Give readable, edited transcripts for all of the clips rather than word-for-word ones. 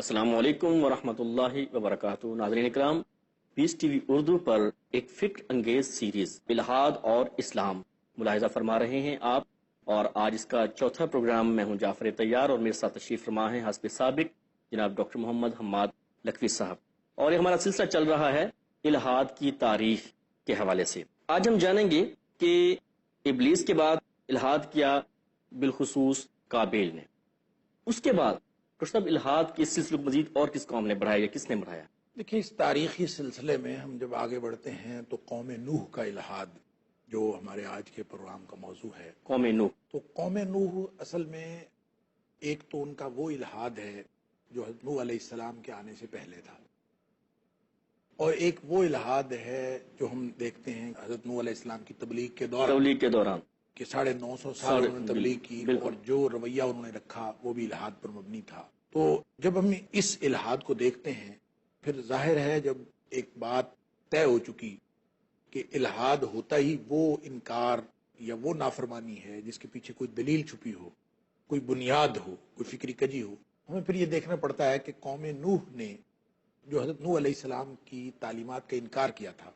السلام علیکم ورحمۃ اللہ وبرکاتہ۔ ناظرین اکرام، پیس ٹی وی اردو پر ایک فکر انگیز سیریز الحاد اور اسلام ملاحظہ فرما رہے ہیں آپ، اور آج اس کا چوتھا پروگرام۔ میں ہوں جعفر طیار اور میرے ساتھ تشریف فرما ہیں حسب سابق جناب ڈاکٹر محمد حماد لکھوی صاحب، اور یہ ہمارا سلسلہ چل رہا ہے الحاد کی تاریخ کے حوالے سے۔ آج ہم جانیں گے کہ ابلیس کے بعد الحاد کیا بالخصوص قابیل نے، اس کے بعد ڈاکٹر صاحب الحاد کے سلسلے کو مزید اور کس قوم نے بڑھایا یا کس نے بڑھایا؟ دیکھیں، اس تاریخی سلسلے میں ہم جب آگے بڑھتے ہیں تو قوم نوح کا الحاد جو ہمارے آج کے پروگرام کا موضوع ہے، قوم نوح۔ تو قوم نوح اصل میں ایک تو ان کا وہ الحاد ہے جو حضرت نوح علیہ السلام کے آنے سے پہلے تھا، اور ایک وہ الحاد ہے جو ہم دیکھتے ہیں حضرت نوح علیہ السلام کی تبلیغ کے دوران کہ 950 سال انہوں نے تبلیغ کی، اور جو رویہ انہوں نے رکھا وہ بھی الحاد پر مبنی تھا۔ تو جب ہم اس الحاد کو دیکھتے ہیں، پھر ظاہر ہے جب ایک بات طے ہو چکی کہ الحاد ہوتا ہی وہ انکار یا وہ نافرمانی ہے جس کے پیچھے کوئی دلیل چھپی ہو، کوئی بنیاد ہو، کوئی فکری کجی ہو، ہمیں پھر یہ دیکھنا پڑتا ہے کہ قوم نوح نے جو حضرت نوح علیہ السلام کی تعلیمات کا انکار کیا تھا،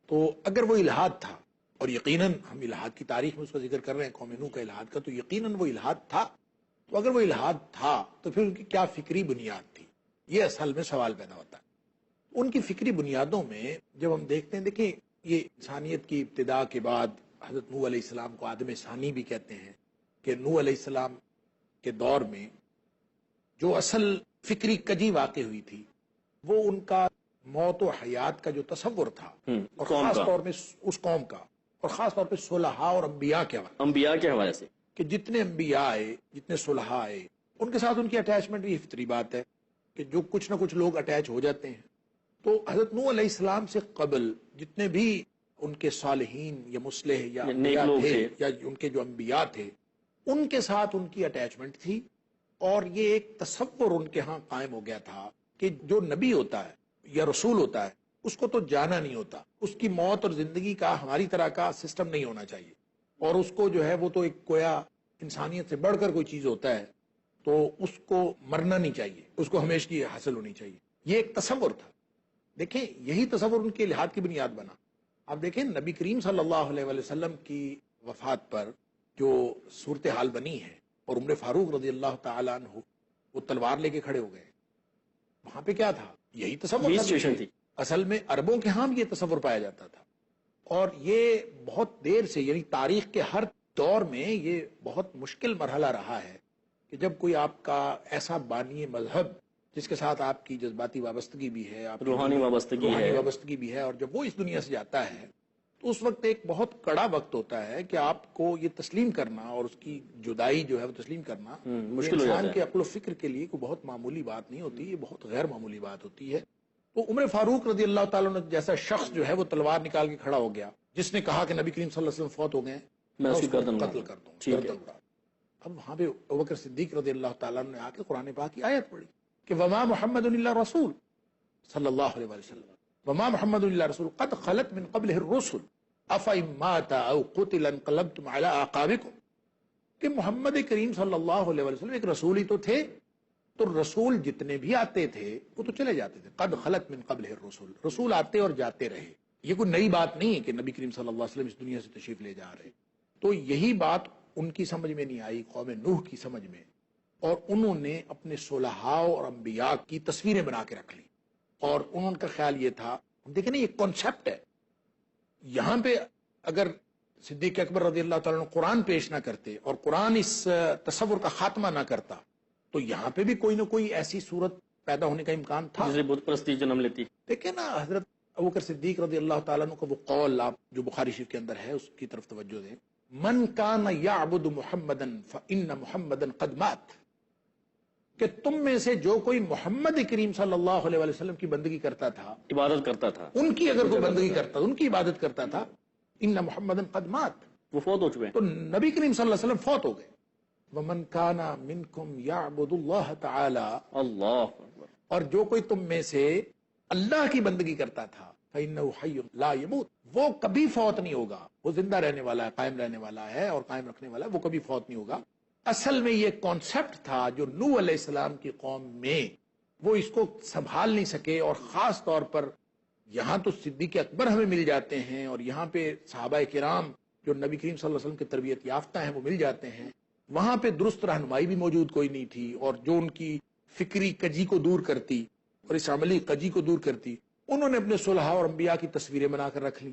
تو اگر وہ الحاد تھا، اور یقیناً ہم الحاد کی تاریخ میں اس کا ذکر کر رہے ہیں قوم نوح کا الحاد کا، تو یقیناً وہ الحاد تھا، تو اگر وہ الحاد تھا تو پھر ان کی کیا فکری بنیاد تھی، یہ اصل میں سوال پیدا ہوتا ہے۔ ان کی فکری بنیادوں میں جب ہم دیکھتے ہیں، دیکھیں یہ انسانیت کی ابتدا کے بعد حضرت نوح علیہ السلام کو آدم ثانی بھی کہتے ہیں، کہ نوح علیہ السلام کے دور میں جو اصل فکری کجی واقع ہوئی تھی وہ ان کا موت و حیات کا جو تصور تھا، اور خاص طور پہ اس قوم کا، اور خاص طور پہ صلحاء اور انبیاء کے حوالے سے، کہ جتنے انبیاء آئے، جتنے صلحاء آئے، ان کے ساتھ ان کی اٹیچمنٹ بھی فطری بات ہے کہ جو کچھ نہ کچھ لوگ اٹیچ ہو جاتے ہیں۔ تو حضرت نوح علیہ السلام سے قبل جتنے بھی ان کے صالحین یا مصلح یا انبیاء تھے، یا ان کے جو انبیاء تھے، ان کے ساتھ ان کی اٹیچمنٹ تھی، اور یہ ایک تصور ان کے ہاں قائم ہو گیا تھا کہ جو نبی ہوتا ہے یا رسول ہوتا ہے اس کو تو جانا نہیں ہوتا، اس کی موت اور زندگی کا ہماری طرح کا سسٹم نہیں ہونا چاہیے، اور اس کو جو ہے وہ تو ایک گویا انسانیت سے بڑھ کر کوئی چیز ہوتا ہے، تو اس کو مرنا نہیں چاہیے، اس کو ہمیشگی حاصل ہونی چاہیے، یہ ایک تصور تھا۔ دیکھیں یہی تصور ان کے الحاد کی بنیاد بنا۔ اب دیکھیں نبی کریم صلی اللہ علیہ وسلم کی وفات پر جو صورتحال بنی ہے، اور عمر فاروق رضی اللہ تعالیٰ عنہ وہ تلوار لے کے کھڑے ہو گئے، وہاں پہ کیا تھا؟ یہی تصور تھی۔ اصل میں عربوں کے ہاں بھی یہ تصور پایا جاتا تھا، اور یہ بہت دیر سے، یعنی تاریخ کے ہر دور میں یہ بہت مشکل مرحلہ رہا ہے کہ جب کوئی آپ کا ایسا بانی مذہب جس کے ساتھ آپ کی جذباتی وابستگی بھی ہے، آپ روحانی وابستگی بھی ہے، اور جب وہ اس دنیا سے جاتا ہے تو اس وقت ایک بہت کڑا وقت ہوتا ہے کہ آپ کو یہ تسلیم کرنا، اور اس کی جدائی جو ہے وہ تسلیم کرنا مشکل، انسان کے عقل و فکر کے لیے کوئی بہت معمولی بات نہیں ہوتی، یہ بہت غیر معمولی بات ہوتی ہے۔ تو عمر فاروق رضی اللہ تعالیٰ عنہ جیسا شخص جو ہے وہ تلوار نکال کے کھڑا ہو گیا، جس نے کہا کہ نبی کریم صلی اللہ علیہ وسلم فوت ہو گئے، میں اس کو قتل کر دوں، گردن اڑا۔ اب وہاں پہ ابوبکر صدیق رضی اللہ تعالیٰ عنہ نے آ کے قرآن پاک کی آیت پڑھی کہ وما محمد الا رسول صلی اللہ علیہ وسلم، وما محمد الا رسول قد خلت من قبلہ الرسل افإن مات او قتل انقلبتم علی اعقابکم، کہ محمد کریم صلی اللہ علیہ وسلم ایک رسول ہی تو تھے، تو رسول جتنے بھی آتے تھے وہ تو چلے جاتے تھے، قد خلت من قبلہ الرسل، رسول آتے اور جاتے رہے، یہ کوئی نئی بات نہیں ہے کہ نبی کریم صلی اللہ علیہ وسلم اس دنیا سے تشریف لے جا رہے۔ تو یہی بات ان کی سمجھ میں نہیں آئی، قوم نوح کی سمجھ میں، اور انہوں نے اپنے صلحاء اور انبیاء کی تصویریں بنا کے رکھ لی، اور ان کا خیال یہ تھا، دیکھیں نا یہ کانسیپٹ ہے، یہاں پہ اگر صدیق اکبر رضی اللہ تعالیٰ عنہ قرآن پیش نہ کرتے اور قرآن اس تصور کا خاتمہ نہ کرتا، تو یہاں پہ بھی کوئی نہ کوئی ایسی صورت پیدا ہونے کا امکان تھا جسے بت پرستی جنم لیتی۔ دیکھیں نا حضرت ابوبکر صدیق رضی اللہ تعالیٰ عنہ کا وہ قول، آپ جو بخاری شریف کے اندر ہے اس کی طرف توجہ دیں، من کان یعبد محمدا فإن محمدا قد مات، کہ تم میں سے جو کوئی محمد کریم صلی اللہ علیہ وسلم کی بندگی کرتا تھا، عبادت کرتا تھا، ان کی اگر کوئی بندگی کرتا، ان کی عبادت کرتا تھا، ان محمدا قد مات، وہ فوت ہو چکے ہیں، تو نبی کریم صلی اللہ علیہ وسلم فوت ہو گئے۔ ومن کان منکم یعبد اللہ تعالی، اللہ اکبر، اور جو کوئی تم میں سے اللہ کی بندگی کرتا تھا، فإنہ حی لا یموت، وہ کبھی فوت نہیں ہوگا، وہ زندہ رہنے والا ہے، قائم رہنے والا ہے اور قائم رکھنے والا ہے، وہ کبھی فوت نہیں ہوگا۔ اصل میں یہ کانسیپٹ تھا جو نوح علیہ السلام کی قوم میں وہ اس کو سنبھال نہیں سکے، اور خاص طور پر یہاں تو صدیق اکبر ہمیں مل جاتے ہیں، اور یہاں پہ صحابہ کرام جو نبی کریم صلی اللہ علیہ وسلم کی تربیت یافتہ ہیں وہ مل جاتے ہیں، وہاں پہ درست رہنمائی بھی موجود کوئی نہیں تھی، اور جو ان کی فکری کجی کو دور کرتی اور اس عملی کجی کو دور کرتی، انہوں نے اپنے صلحاء اور انبیاء کی تصویریں بنا کر رکھ لی،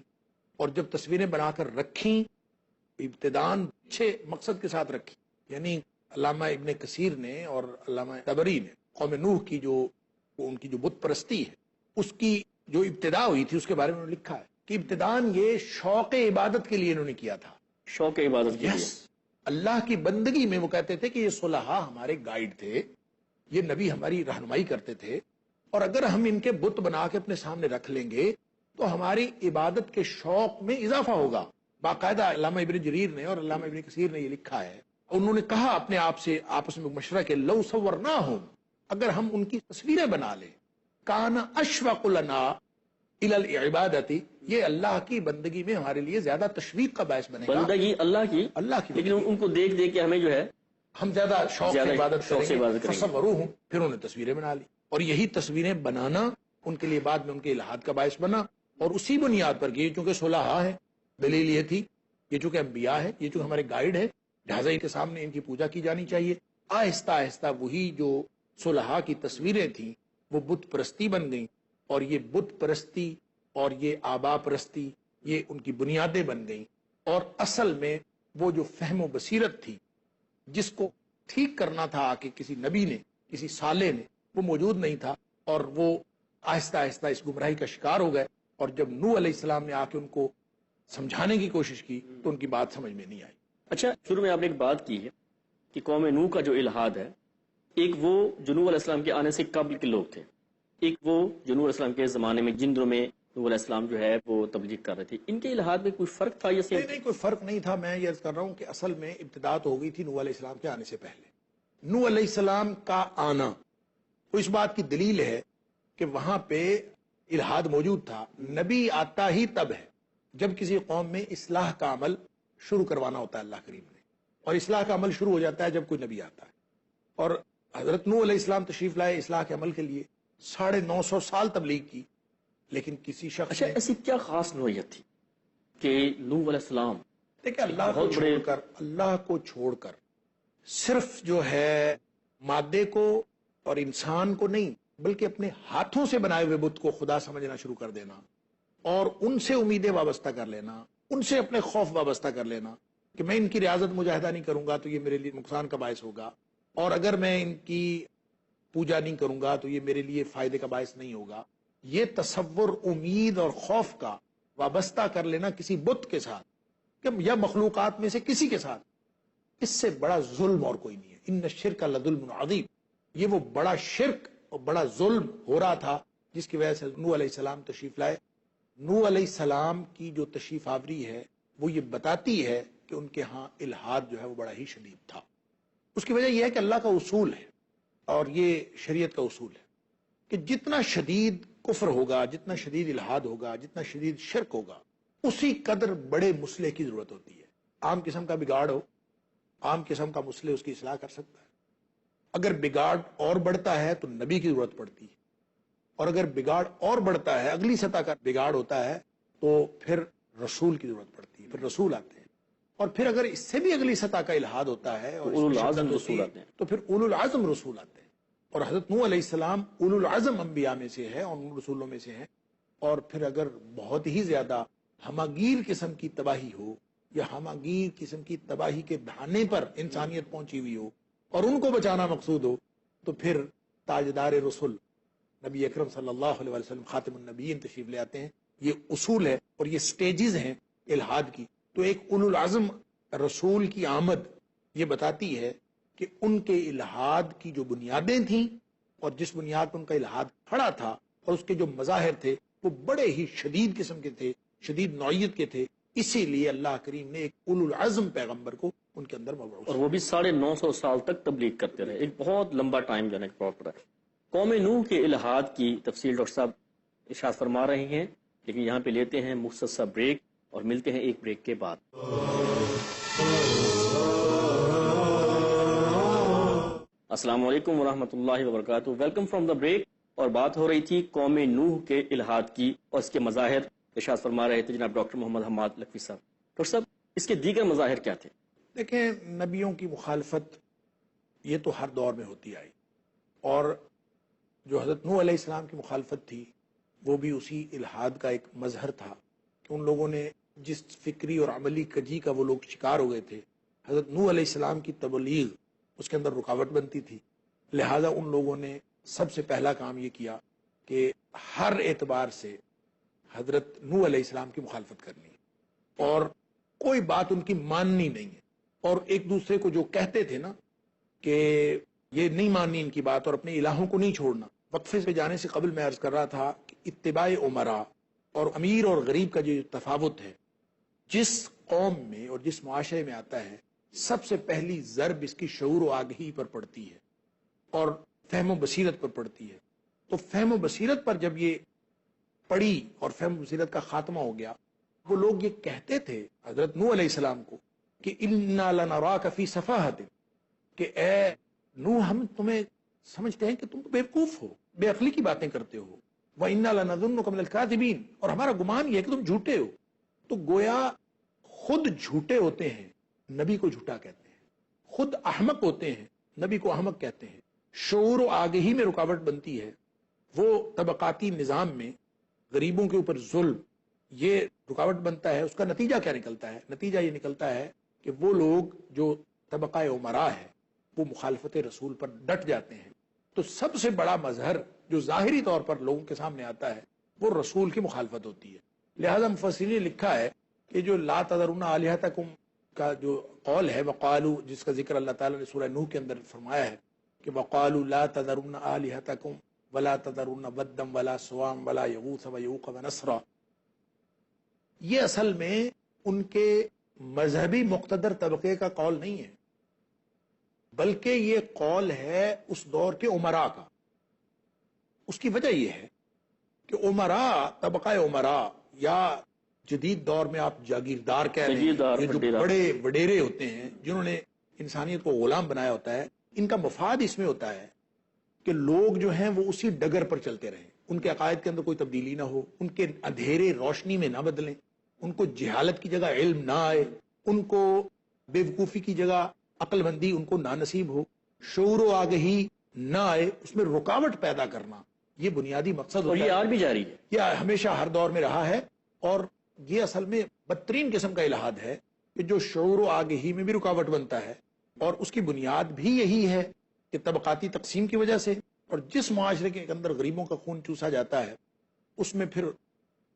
اور جب تصویریں بنا کر رکھیں ابتداءً اچھے مقصد کے ساتھ رکھی، یعنی علامہ ابن کثیر نے اور علامہ طبری نے قوم نوح کی جو ان کی جو بت پرستی ہے اس کی جو ابتدا ہوئی تھی اس کے بارے میں انہوں نے لکھا ہے کہ ابتداءً یہ شوق عبادت کے لیے انہوں نے کیا تھا، شوق عبادت کے لیے، اللہ کی بندگی میں۔ وہ کہتے تھے کہ یہ صلحاء ہمارے گائیڈ تھے، یہ نبی ہماری رہنمائی کرتے تھے، اور اگر ہم ان کے بت بنا کے اپنے سامنے رکھ لیں گے تو ہماری عبادت کے شوق میں اضافہ ہوگا۔ باقاعدہ علامہ ابن جریر نے اور علامہ ابن کثیر نے یہ لکھا ہے، انہوں نے کہا اپنے آپ سے آپس میں مشورہ کہ لو صورناہم، اگر ہم ان کی تصویریں بنا لیں، کان اشوق لنا الی العبادت، یہ اللہ کی بندگی میں ہمارے لیے زیادہ تشویق کا باعث بنے گا، بندگی اللہ کی، لیکن ان کو دیکھ دیکھ کے ہمیں جو ہے ہم زیادہ شوق سے عبادت کریں گے، کریں گے۔ فصوروہم، پھر انہوں نے تصویریں بنا لی، اور یہی تصویریں بنانا ان کے لیے بعد میں ان کے الہاد کا باعث بنا، اور اسی بنیاد پر کہ یہ چونکہ صلحاء ہے، دلیل یہ تھی، یہ چونکہ انبیاء ہے، یہ چونکہ ہمارے گائیڈ ہے، لہٰذا ان کے سامنے ان کی پوجا کی جانی چاہیے۔ آہستہ آہستہ وہی جو صلحاء کی تصویریں تھیں وہ بت پرستی بن گئیں، اور یہ بت پرستی اور یہ آبا پرستی یہ ان کی بنیادیں بن گئیں، اور اصل میں وہ جو فہم و بصیرت تھی جس کو ٹھیک کرنا تھا آ کے کسی نبی نے، کسی صالح نے، وہ موجود نہیں تھا، اور وہ آہستہ آہستہ اس گمراہی کا شکار ہو گئے، اور جب نوح علیہ السلام نے آ کے ان کو سمجھانے کی کوشش کی تو ان کی بات سمجھ میں نہیں آئی۔ اچھا، شروع میں آپ نے ایک بات کی ہے کہ قوم نوح کا جو الہاد ہے، ایک وہ جو نوح علیہ السلام کے آنے سے قبل کے لوگ تھے، ایک وہ جو نوح علیہ السلام کے زمانے میں جن دنوں میں نوح علیہ السلام جو ہے وہ تبلیغ کر رہے تھے، ان کے الہاد میں کوئی فرق تھا یا سیم؟ نہیں، کوئی فرق نہیں تھا۔ میں یہ عرض کر رہا ہوں کہ اصل میں ابتدا تو ہو گئی تھی نوح علیہ السلام کے آنے سے پہلے۔ نوح علیہ السلام کا آنا تو اس بات کی دلیل ہے کہ وہاں پہ الہاد موجود تھا۔ نبی آتا ہی تب ہے جب کسی قوم میں اصلاح کا عمل شروع کروانا ہوتا ہے اللہ کریم نے، اور اصلاح کا عمل شروع ہو جاتا ہے جب کوئی نبی آتا ہے، اور حضرت نوح علیہ السلام تشریف لائے اصلاح کے عمل کے لیے، 950 سال تبلیغ کی، لیکن کسی شخص اچھا، نے، ایسی کیا خاص نوعیت تھی کہ نوح علیہ السلام دیکھیں اللہ کو چھوڑ کر صرف جو ہے مادے کو اور انسان کو نہیں بلکہ اپنے ہاتھوں سے بنائے ہوئے بت کو خدا سمجھنا شروع کر دینا، اور ان سے امیدیں وابستہ کر لینا، ان سے اپنے خوف وابستہ کر لینا کہ میں ان کی ریاضت مجاہدہ نہیں کروں گا تو یہ میرے لیے نقصان کا باعث ہوگا، اور اگر میں ان کی پوجا نہیں کروں گا تو یہ میرے لیے فائدے کا باعث نہیں ہوگا۔ یہ تصور امید اور خوف کا وابستہ کر لینا کسی بت کے ساتھ یا مخلوقات میں سے کسی کے ساتھ، اس سے بڑا ظلم اور کوئی نہیں ہے۔ ان الشرک لظلم عظیم، یہ وہ بڑا شرک اور بڑا ظلم ہو رہا تھا جس کی وجہ سے نوح علیہ السلام تشریف لائے۔ نوح علیہ السلام کی جو تشریف آوری ہے وہ یہ بتاتی ہے کہ ان کے ہاں الہاد جو ہے وہ بڑا ہی شدید تھا۔ اس کی وجہ یہ ہے کہ اللہ کا اصول ہے اور یہ شریعت کا اصول ہے کہ جتنا شدید کفر ہوگا، جتنا شدید الہاد ہوگا، جتنا شدید شرک ہوگا، اسی قدر بڑے مسلح کی ضرورت ہوتی ہے۔ عام قسم کا بگاڑ ہو، عام قسم کا مسلح اس کی اصلاح کر سکتا ہے۔ اگر بگاڑ اور بڑھتا ہے تو نبی کی ضرورت پڑتی ہے، اور اگر بگاڑ اور بڑھتا ہے، اگلی سطح کا بگاڑ ہوتا ہے، تو پھر رسول کی ضرورت پڑتی ہے، پھر رسول آتے ہیں، اور پھر اگر اس سے بھی اگلی سطح کا الہاد ہوتا ہے اور اولو العزم رسول آتے ہیں، تو پھر اولو العزم رسول آتے ہیں۔ اور حضرت نوح علیہ السلام اولو العزم انبیاء میں سے ہے اور ان رسولوں میں سے ہیں۔ اور پھر اگر بہت ہی زیادہ ہماگیر قسم کی تباہی ہو یا ہماگیر قسم کی تباہی کے بہانے پر انسانیت پہنچی ہوئی ہو اور ان کو بچانا مقصود ہو، تو پھر تاجدار رسول نبی اکرم صلی اللہ علیہ وسلم خاتم النبیین تشریف لے آتے ہیں۔ یہ اصول ہے اور یہ سٹیجز ہیں الہاد کی۔ تو ایک اولو العزم رسول کی آمد یہ بتاتی ہے کہ ان کے الہاد کی جو بنیادیں تھیں اور جس بنیاد پر ان کا الہاد کھڑا تھا اور اس کے جو مظاہر تھے وہ بڑے ہی شدید قسم کے تھے، شدید نوعیت کے تھے۔ اسی لیے اللہ کریم نے ایک اولو العزم پیغمبر کو ان کے اندر مبعوث، اور وہ بھی 950 سال تک تبلیغ کرتے رہے، ایک بہت لمبا ٹائم جانے کا پڑا۔ قوم نوح کے الہاد کی تفصیل ڈاکٹر صاحب ارشاد فرما رہے ہیں، لیکن یہاں پہ لیتے ہیں مختصر بریک اور ملتے ہیں ایک بریک کے بعد۔ السلام علیکم ورحمۃ اللہ وبرکاتہ. Welcome from the break. اور بات ہو رہی تھی قوم نوح کے الحاد کی اور اس کے مظاہر ارشاد فرما رہے تھے جناب ڈاکٹر محمد حماد لکھوی صاحب. ڈاکٹر صاحب اس کے دیگر مظاہر کیا تھے؟ دیکھیں، نبیوں کی مخالفت یہ تو ہر دور میں ہوتی آئی، اور جو حضرت نوح علیہ السلام کی مخالفت تھی وہ بھی اسی الحاد کا ایک مظہر تھا کہ ان لوگوں نے جس فکری اور عملی کجی کا وہ لوگ شکار ہو گئے تھے، حضرت نوح علیہ السلام کی تبلیغ اس کے اندر رکاوٹ بنتی تھی. لہذا ان لوگوں نے سب سے پہلا کام یہ کیا کہ ہر اعتبار سے حضرت نوح علیہ السلام کی مخالفت کرنی اور کوئی بات ان کی ماننی نہیں ہے. اور ایک دوسرے کو جو کہتے تھے نا کہ یہ نہیں ماننی ان کی بات اور اپنے الہوں کو نہیں چھوڑنا. وقفے سے جانے سے قبل میں عرض کر رہا تھا کہ اتباع امراء اور امیر اور غریب کا جو تفاوت ہے جس قوم میں اور جس معاشرے میں آتا ہے، سب سے پہلی ضرب اس کی شعور و آگہی پر پڑتی ہے اور فہم و بصیرت پر پڑتی ہے. تو فہم و بصیرت پر جب یہ پڑی اور فہم و بصیرت کا خاتمہ ہو گیا، وہ لوگ یہ کہتے تھے حضرت نوح علیہ السلام کو کہ اِنَّا لَنَرَاكَ فِي صَفَاحَةٍ، کہ اے نوح ہم تمہیں سمجھتے ہیں کہ تم تو بیوقوف ہو، بے عقلی کی باتیں کرتے ہو. وَإِنَّا لَنَظُنُّكَ مِنَ الْكَاذِبِينَ، اور ہمارا گمان یہ ہے کہ تم جھوٹے ہو. تو گویا خود جھوٹے ہوتے ہیں نبی کو جھوٹا کہتے ہیں، خود احمق ہوتے ہیں نبی کو احمق کہتے ہیں. شعور و آگہی میں رکاوٹ بنتی ہے. وہ طبقاتی نظام میں غریبوں کے اوپر ظلم یہ رکاوٹ بنتا ہے. اس کا نتیجہ کیا نکلتا ہے؟ نتیجہ یہ نکلتا ہے کہ وہ لوگ جو طبقہ امراء ہے وہ مخالفت رسول پر ڈٹ جاتے ہیں. تو سب سے بڑا مظہر جو ظاہری طور پر لوگوں کے سامنے آتا ہے وہ رسول کی مخالفت ہوتی ہے. لہذا مفسرین نے لکھا ہے کہ جو لا تذرون آلہتکم کا جو قول ہے وقالو، جس کا ذکر اللہ تعالیٰ نے سورہ نوح کے اندر فرمایا ہے کہ وقالو لا تذرون آلہتکم ولا تذرون ودا ولا سواع ولا یغوث ویعوق ونسرا، یہ اصل میں ان کے مذہبی مقتدر طبقے کا قول نہیں ہے، بلکہ یہ قول ہے اس دور کے امراء کا. اس کی وجہ یہ ہے کہ امراء، طبقہ امراء یا جدید دور میں آپ جاگیردار کہہ رہے ہیں، یہ جو بڑے وڈیرے ہوتے ہیں جنہوں نے انسانیت کو غلام بنایا ہوتا ہے، ان کا مفاد اس میں ہوتا ہے کہ لوگ جو ہیں وہ اسی ڈگر پر چلتے رہیں، ان کے عقائد کے اندر کوئی تبدیلی نہ ہو، ان کے اندھیرے روشنی میں نہ بدلیں، ان کو جہالت کی جگہ علم نہ آئے، ان کو بے وقوفی کی جگہ عقل مندی ان کو نہ نصیب ہو، شعور و آگہی نہ آئے، اس میں رکاوٹ پیدا کرنا، یہ بنیادی مقصد ہوتا ہے. اور یہ آج بھی جاری ہے، یہ ہمیشہ ہر دور میں رہا ہے. اور یہ اصل میں بدترین قسم کا الحاد ہے کہ جو شعور و آگہی میں بھی رکاوٹ بنتا ہے، اور اس کی بنیاد بھی یہی ہے کہ طبقاتی تقسیم کی وجہ سے. اور جس معاشرے کے اندر غریبوں کا خون چوسا جاتا ہے اس میں پھر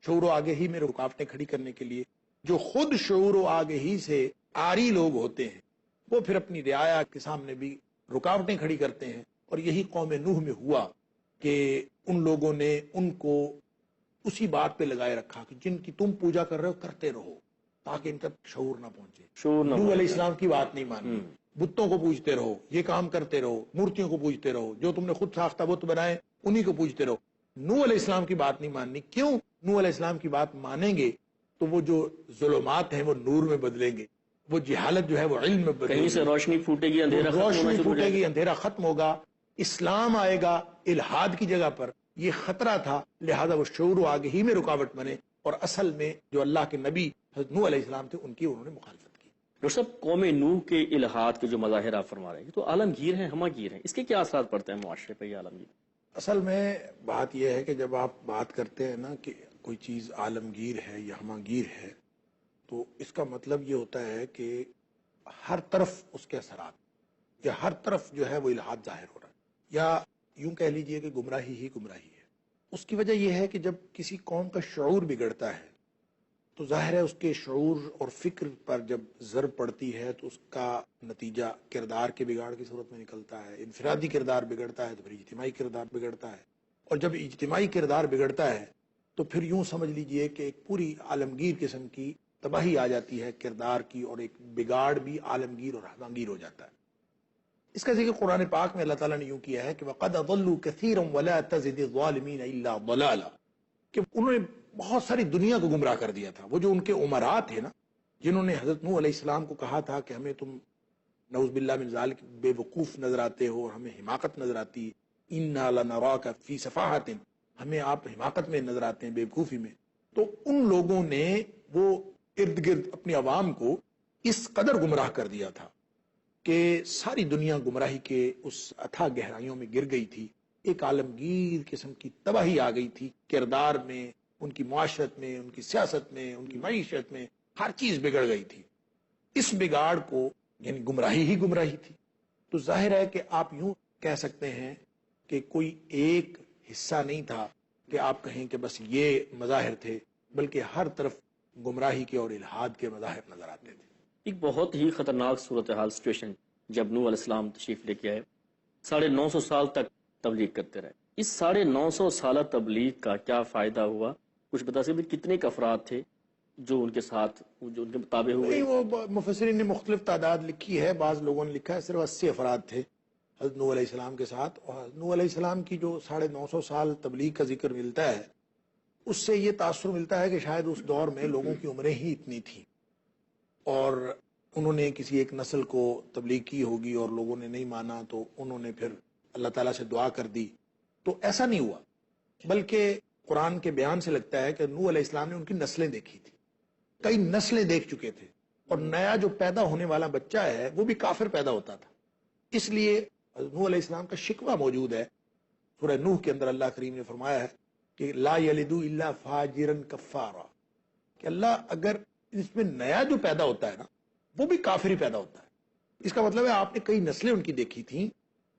شعور و آگہی میں رکاوٹیں کھڑی کرنے کے لیے جو خود شعور و آگہی سے عاری لوگ ہوتے ہیں وہ پھر اپنی رعایا کے سامنے بھی رکاوٹیں کھڑی کرتے ہیں. اور یہی قوم نوح میں ہوا کہ ان لوگوں نے ان کو اسی بات پہ لگائے رکھا کہ جن کی تم پوجا کر رہے ہو کرتے رہو تاکہ ان کا شعور نہ پہنچے. نوح علیہ السلام کی بات نہیں ماننی، بتوں کو پوجتے رہو، یہ کام کرتے رہو، مورتیوں کو پوجتے رہو، جو تم نے خود ساختہ بت بنائے انہی کو پوجتے رہو. نوح علیہ السلام کی بات نہیں ماننی. کیوں؟ نوح علیہ السلام کی بات مانیں گے تو وہ جو ظلمات ہیں وہ نور میں بدلیں گے، وہ جہالت جو ہے وہ علم میں بدلے گی، کہیں سے روشنی پھوٹے گی، اندھیرا ختم ہوگا، اسلام آئے گا الحاد کی جگہ پر. یہ خطرہ تھا. لہذا وہ شعور و آگہی میں رکاوٹ بنے اور اصل میں جو اللہ کے نبی حضرت نوح علیہ السلام تھے ان کی انہوں نے مخالفت کی. ڈاکٹر صاحب قوم نوح کے الحاد کے جو مظاہر آپ فرما رہے ہیں تو عالمگیر ہیں، ہماگیر ہیں، اس کے کیا اثرات پڑتے ہیں معاشرے پہ یہ عالمگیر؟ اصل میں بات یہ ہے کہ جب آپ بات کرتے ہیں نا کہ کوئی چیز عالمگیر ہے یا ہماگیر ہے تو اس کا مطلب یہ ہوتا ہے کہ ہر طرف اس کے اثرات یا ہر طرف جو ہے وہ الحاد ظاہر ہو رہا ہے، یا یوں کہہ لیجئے کہ گمراہی ہی گمراہی ہے. اس کی وجہ یہ ہے کہ جب کسی قوم کا شعور بگڑتا ہے تو ظاہر ہے اس کے شعور اور فکر پر جب ضرب پڑتی ہے تو اس کا نتیجہ کردار کے بگاڑ کی صورت میں نکلتا ہے. انفرادی کردار بگڑتا ہے تو پھر اجتماعی کردار بگڑتا ہے، اور جب اجتماعی کردار بگڑتا ہے تو پھر یوں سمجھ لیجئے کہ ایک پوری عالمگیر قسم کی تباہی آ جاتی ہے کردار کی، اور ایک بگاڑ بھی عالمگیر اور ہماگیر ہو جاتا ہے. اس کا ذکر قرآن پاک میں اللہ تعالیٰ نے یوں کیا ہے کہ وَقَدْ أَضَلُّوا كَثِيرًا وَلَا تَزِدِ الظَّالِمِينَ إِلَّا ضَلَالًا، کہ انہوں نے بہت ساری دنیا کو گمراہ کر دیا تھا. وہ جو ان کے امراء تھے نا، جنہوں نے حضرت نوح علیہ السلام کو کہا تھا کہ ہمیں تم نعوذ باللہ من ذالک بے وقوف نظر آتے ہو اور ہمیں حماقت نظر آتی ہے، انا لنراک فی صفاحت، ہمیں آپ حماقت میں نظر آتے ہیں، بے وقوفی میں، تو ان لوگوں نے وہ ارد گرد اپنی عوام کو اس قدر گمراہ کر دیا تھا کہ ساری دنیا گمراہی کے اس اتھا گہرائیوں میں گر گئی تھی، ایک عالمگیر قسم کی تباہی آ گئی تھی، کردار میں، ان کی معاشرت میں، ان کی سیاست میں، ان کی معیشت میں، ہر چیز بگڑ گئی تھی۔ اس بگاڑ کو یعنی گمراہی ہی گمراہی تھی، تو ظاہر ہے کہ آپ یوں کہہ سکتے ہیں کہ کوئی ایک حصہ نہیں تھا کہ آپ کہیں کہ بس یہ مظاہر تھے، بلکہ ہر طرف گمراہی کے اور الحاد کے مظاہر نظر آتے تھے۔ ایک بہت ہی خطرناک صورتحال سچویشن جب نوح علیہ السلام تشریف لے کے آئے، 950 سال تک تبلیغ کرتے رہے، اس 950 سالہ تبلیغ کا کیا فائدہ ہوا؟ کچھ بتا سکتے کتنے کے افراد تھے جو ان کے ساتھ، جو ان کے مطابق ہوئے؟ نہیں، وہ مفسرین نے مختلف تعداد لکھی ہے، بعض لوگوں نے لکھا ہے صرف 80 افراد تھے حضرت نوح علیہ السلام کے ساتھ، اور نوح علیہ السلام کی جو 950 سال تبلیغ کا ذکر ملتا ہے اس سے یہ تاثر ملتا ہے کہ شاید اس دور میں لوگوں کی عمریں ہی اتنی تھیں اور انہوں نے کسی ایک نسل کو تبلیغ کی ہوگی اور لوگوں نے نہیں مانا تو انہوں نے پھر اللہ تعالیٰ سے دعا کر دی، تو ایسا نہیں ہوا، بلکہ قرآن کے بیان سے لگتا ہے کہ نوح علیہ السلام نے ان کی نسلیں دیکھی تھی، کئی نسلیں دیکھ چکے تھے، اور نیا جو پیدا ہونے والا بچہ ہے وہ بھی کافر پیدا ہوتا تھا، اس لیے نوح علیہ السلام کا شکوہ موجود ہے سورہ نوح کے اندر۔ اللہ کریم نے فرمایا ہے کہ لا یلدو الا فاجرا کفارا، کہ اللہ اگر اس میں نیا جو پیدا ہوتا ہے نا وہ بھی کافر ہی پیدا ہوتا ہے، اس کا مطلب ہے آپ نے کئی نسلیں ان کی دیکھی تھیں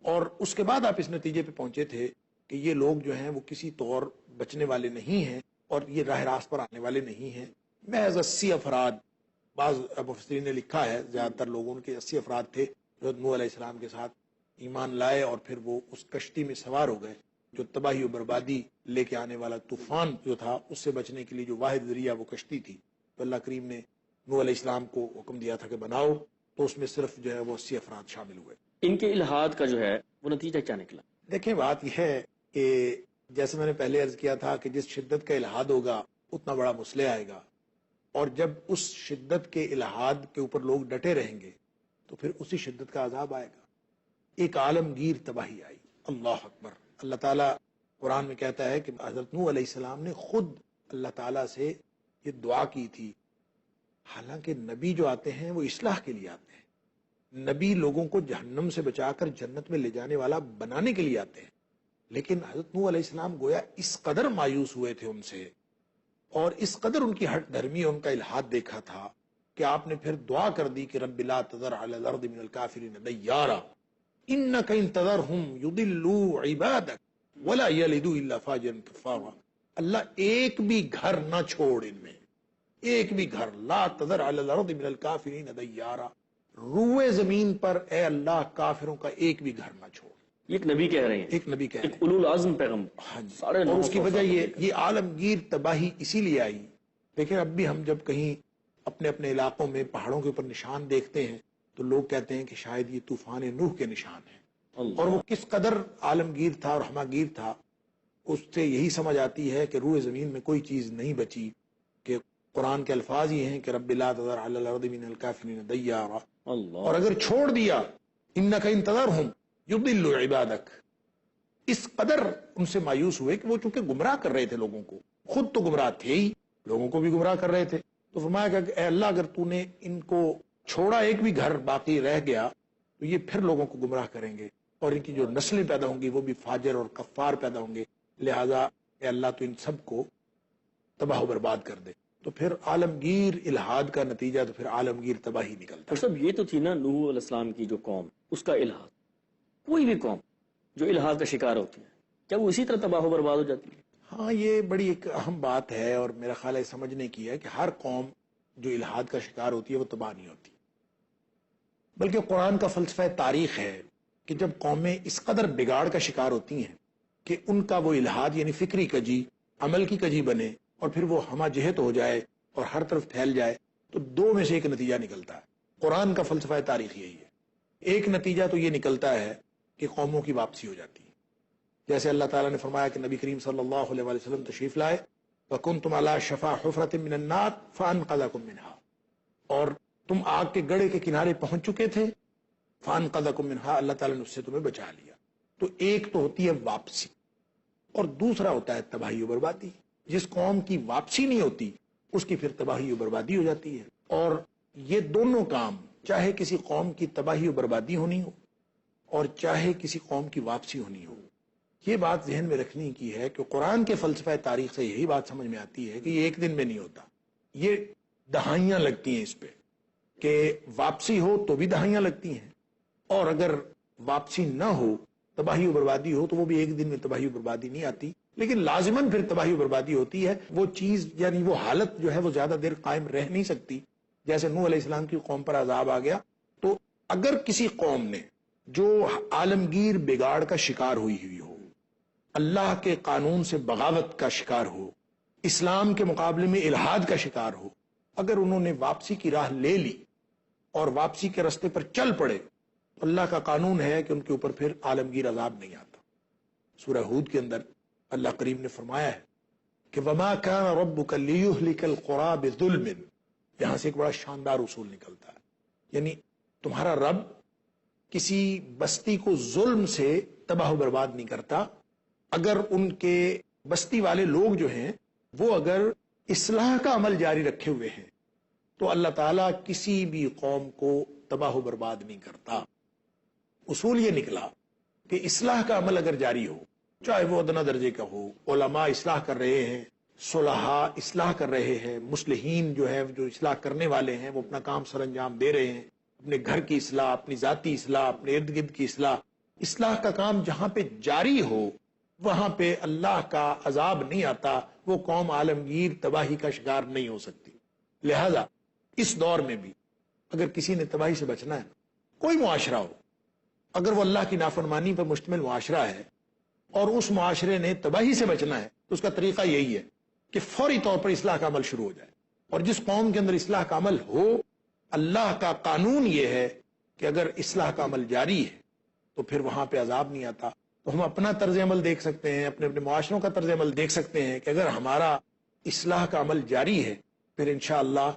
اور اس کے بعد آپ اس نتیجے پہ پہنچے تھے کہ یہ لوگ جو ہیں وہ کسی طور بچنے والے نہیں ہیں اور یہ راہ راست پر آنے والے نہیں ہیں۔ محض 80 افراد، بعض مفسرین نے لکھا ہے زیادہ تر لوگوں کے 80 افراد تھے جو نوح علیہ السلام کے ساتھ ایمان لائے اور پھر وہ اس کشتی میں سوار ہو گئے جو تباہی و بربادی لے کے آنے والا طوفان جو تھا اس سے بچنے کے لیے جو واحد ذریعہ وہ کشتی تھی، تو اللہ کریم نے نوح علیہ السلام کو حکم دیا تھا کہ بناؤ، تو اس میں صرف جو ہے وہ 80 افراد شامل ہوئے۔ ان کے الحاد کا جو ہے وہ نتیجہ کیا نکلا؟ دیکھیں بات یہ ہے کہ جیسے میں نے پہلے عرض کیا تھا کہ جس شدت کا الحاد ہوگا اتنا بڑا مسئلہ آئے گا، اور جب اس شدت کے الحاد کے اوپر لوگ ڈٹے رہیں گے تو پھر اسی شدت کا عذاب آئے گا۔ ایک عالمگیر تباہی آئی، اللہ اکبر۔ اللہ تعالیٰ قرآن میں کہتا ہے کہ حضرت نوح علیہ السلام نے خود اللہ تعالیٰ سے یہ دعا کی تھی، حالانکہ نبی جو آتے ہیں وہ اصلاح کے لیے آتے ہیں، نبی لوگوں کو جہنم سے بچا کر جنت میں لے جانے والا بنانے کے لیے آتے ہیں، لیکن حضرت نوح علیہ السلام گویا اس قدر مایوس ہوئے تھے ان سے اور اس قدر ان کی ہٹ دھرمی اور ان کا الحاد دیکھا تھا کہ آپ نے پھر دعا کر دی کہ رب لا تذر علی الارض من الکافرین دیارا انک ان تذرہم یضلوا عبادک ولا یلدوا الا فاجرا کفارا، اللہ ایک بھی گھر نہ چھوڑ ان میں، ایک بھی گھر، لا تذر علی الارض من الکافرین دیارا، روئے زمین پر اے اللہ کافروں کا ایک بھی گھر نہ چھوڑ۔ یہ ایک نبی کہہ رہے ہیں، ایک نبی کہہ رہے ایک ہیں، اولو العزم پیغمبر۔ ہاں جی، 950 اور اس کی وجہ سال یہ عالمگیر تباہی اسی لیے آئی۔ دیکھیں اب بھی ہم جب کہیں اپنے اپنے علاقوں میں پہاڑوں کے اوپر نشان دیکھتے ہیں تو لوگ کہتے ہیں کہ شاید یہ طوفان نوح کے نشان ہیں، اور وہ کس قدر عالمگیر تھا اور ہماگیر تھا، اس سے یہی سمجھ آتی ہے کہ روئے زمین میں کوئی چیز نہیں بچی، کہ قرآن کے الفاظ یہ ہیں کہ رب لا تذر علی الارض من الکافرین دیارا، اور اگر چھوڑ دیا انک ان تذرہم یضلوا عبادک، اس قدر ان سے مایوس ہوئے کہ وہ چونکہ گمراہ کر رہے تھے لوگوں کو، خود تو گمراہ تھے ہی، لوگوں کو بھی گمراہ کر رہے تھے، تو فرمایا کہ اے اللہ اگر تو نے ان کو چھوڑا، ایک بھی گھر باقی رہ گیا تو یہ پھر لوگوں کو گمراہ کریں گے اور ان کی جو نسلیں پیدا ہوں گی وہ بھی فاجر اور کفار پیدا ہوں گے، لہذا اے اللہ تو ان سب کو تباہ و برباد کر دے۔ تو پھر عالمگیر الحاد کا نتیجہ تو پھر عالمگیر تباہی نکلتا اور سب یہ تو تھی نا نوح علیہ السلام کی جو قوم، اس کا الحاد، کوئی بھی قوم جو الحاد کا شکار ہوتی ہے کیا وہ اسی طرح تباہ و برباد ہو جاتی ہے؟ ہاں، یہ بڑی ایک اہم بات ہے اور میرا خیال ہے سمجھنے کی ہے کہ ہر قوم جو الحاد کا شکار ہوتی ہے وہ تباہ نہیں ہوتی، بلکہ قرآن کا فلسفہ تاریخ ہے کہ جب قومیں اس قدر بگاڑ کا شکار ہوتی ہیں کہ ان کا وہ الحاد یعنی فکری کجی، عمل کی کجی بنے اور پھر وہ ہمہ جہت ہو جائے اور ہر طرف پھیل جائے، تو دو میں سے ایک نتیجہ نکلتا ہے۔ قرآن کا فلسفہ تاریخ یہی ہے، ایک نتیجہ تو یہ نکلتا ہے کہ قوموں کی واپسی ہو جاتی ہے، جیسے اللہ تعالیٰ نے فرمایا کہ نبی کریم صلی اللہ علیہ وسلم تشریف لائے، وَكُنْتُمْ عَلَى شَفَا حُفْرَةٍ مِّنَ النَّارِ فَأَنْقَذَكُم مِّنْهَا، اور تم آگ کے گڑھے کے کنارے پہنچ چکے تھے فانقذکم منہا، اللہ تعالیٰ نے اس سے تمہیں بچا لیا۔ تو ایک تو ہوتی ہے واپسی، اور دوسرا ہوتا ہے تباہی و بربادی۔ جس قوم کی واپسی نہیں ہوتی اس کی پھر تباہی و بربادی ہو جاتی ہے۔ اور یہ دونوں کام، چاہے کسی قوم کی تباہی و بربادی ہونی ہو اور چاہے کسی قوم کی واپسی ہونی ہو، یہ بات ذہن میں رکھنے کی ہے کہ قرآن کے فلسفہ تاریخ سے یہی بات سمجھ میں آتی ہے کہ یہ ایک دن میں نہیں ہوتا، یہ دہائیاں لگتی ہیں اس پہ، کہ واپسی ہو تو بھی دہائیاں لگتی ہیں، اور اگر واپسی نہ ہو، تباہی و بربادی ہو، تو وہ بھی ایک دن میں تباہی و بربادی نہیں آتی، لیکن لازماً پھر تباہی و بربادی ہوتی ہے۔ وہ چیز یعنی وہ حالت جو ہے وہ زیادہ دیر قائم رہ نہیں سکتی۔ جیسے نوح علیہ السلام کی قوم پر عذاب آ گیا، تو اگر کسی قوم نے جو عالمگیر بگاڑ کا شکار ہوئی ہو، اللہ کے قانون سے بغاوت کا شکار ہو، اسلام کے مقابلے میں الحاد کا شکار ہو، اگر انہوں نے واپسی کی راہ لے لی اور واپسی کے رستے پر چل پڑے، تو اللہ کا قانون ہے کہ ان کے اوپر پھر عالمگیر عذاب نہیں آتا۔ سورہ ہود کے اندر اللہ کریم نے فرمایا ہے کہ وَمَا كَانَ رَبُّكَ لِيُهْلِكَ الْقُرَىٰ بِظُلْمٍ، یہاں سے ایک بڑا شاندار اصول نکلتا ہے، یعنی تمہارا رب کسی بستی کو ظلم سے تباہ و برباد نہیں کرتا۔ اگر ان کے بستی والے لوگ جو ہیں وہ اگر اصلاح کا عمل جاری رکھے ہوئے ہیں تو اللہ تعالیٰ کسی بھی قوم کو تباہ و برباد نہیں کرتا۔ اصول یہ نکلا کہ اصلاح کا عمل اگر جاری ہو، چاہے وہ ادنا درجے کا ہو، علماء اصلاح کر رہے ہیں، صلحاء اصلاح کر رہے ہیں، مصلحین جو ہے جو اصلاح کرنے والے ہیں وہ اپنا کام سر انجام دے رہے ہیں، اپنے گھر کی اصلاح، اپنی ذاتی اصلاح، اپنے ارد گرد کی اصلاح، اصلاح کا کام جہاں پہ جاری ہو وہاں پہ اللہ کا عذاب نہیں آتا، وہ قوم عالمگیر تباہی کا شکار نہیں ہو سکتی۔ لہذا اس دور میں بھی اگر کسی نے تباہی سے بچنا ہے، کوئی معاشرہ ہو، اگر وہ اللہ کی نافرمانی پر مشتمل معاشرہ ہے اور اس معاشرے نے تباہی سے بچنا ہے، تو اس کا طریقہ یہی ہے کہ فوری طور پر اصلاح کا عمل شروع ہو جائے۔ اور جس قوم کے اندر اصلاح کا عمل ہو، اللہ کا قانون یہ ہے کہ اگر اصلاح کا عمل جاری ہے تو پھر وہاں پہ عذاب نہیں آتا۔ تو ہم اپنا طرز عمل دیکھ سکتے ہیں، اپنے معاشروں کا طرز عمل دیکھ سکتے ہیں کہ اگر ہمارا اصلاح کا عمل جاری ہے، پھر انشاءاللہ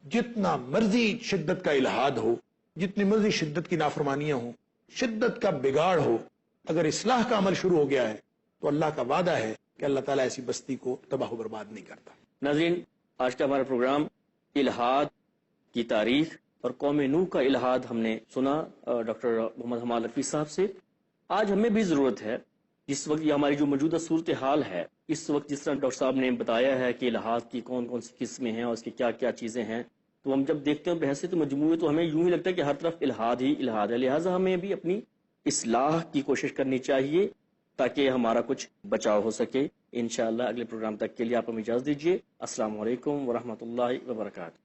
جتنا مرضی شدت کا الحاد ہو، جتنی مرضی شدت کی نافرمانیاں ہوں، شدت کا بگاڑ ہو، اگر اصلاح کا عمل شروع ہو گیا ہے تو اللہ کا وعدہ ہے کہ اللہ تعالیٰ ایسی بستی کو تباہ و برباد نہیں کرتا۔ ناظرین، آج کا ہمارا پروگرام الحاد کی تاریخ اور قوم نوح کا الحاد ہم نے سنا ڈاکٹر محمد حماد رفیع صاحب سے۔ آج ہمیں بھی ضرورت ہے، جس وقت یہ ہماری جو موجودہ صورتحال ہے، اس وقت جس طرح ڈاکٹر صاحب نے بتایا ہے کہ الحاد کی کون کون سی قسمیں ہیں اور اس کی کیا کیا چیزیں ہیں، تو ہم جب دیکھتے ہیں بحثیت مجموعے تو ہمیں یوں ہی لگتا ہے کہ ہر طرف الحاد ہی الحاد ہے۔ لہٰذا ہمیں بھی اپنی اصلاح کی کوشش کرنی چاہیے تاکہ ہمارا کچھ بچاؤ ہو سکے۔ انشاءاللہ اگلے پروگرام تک کے لیے آپ ہمیں اجازت دیجیے۔ السلام علیکم ورحمۃ اللہ وبرکاتہ۔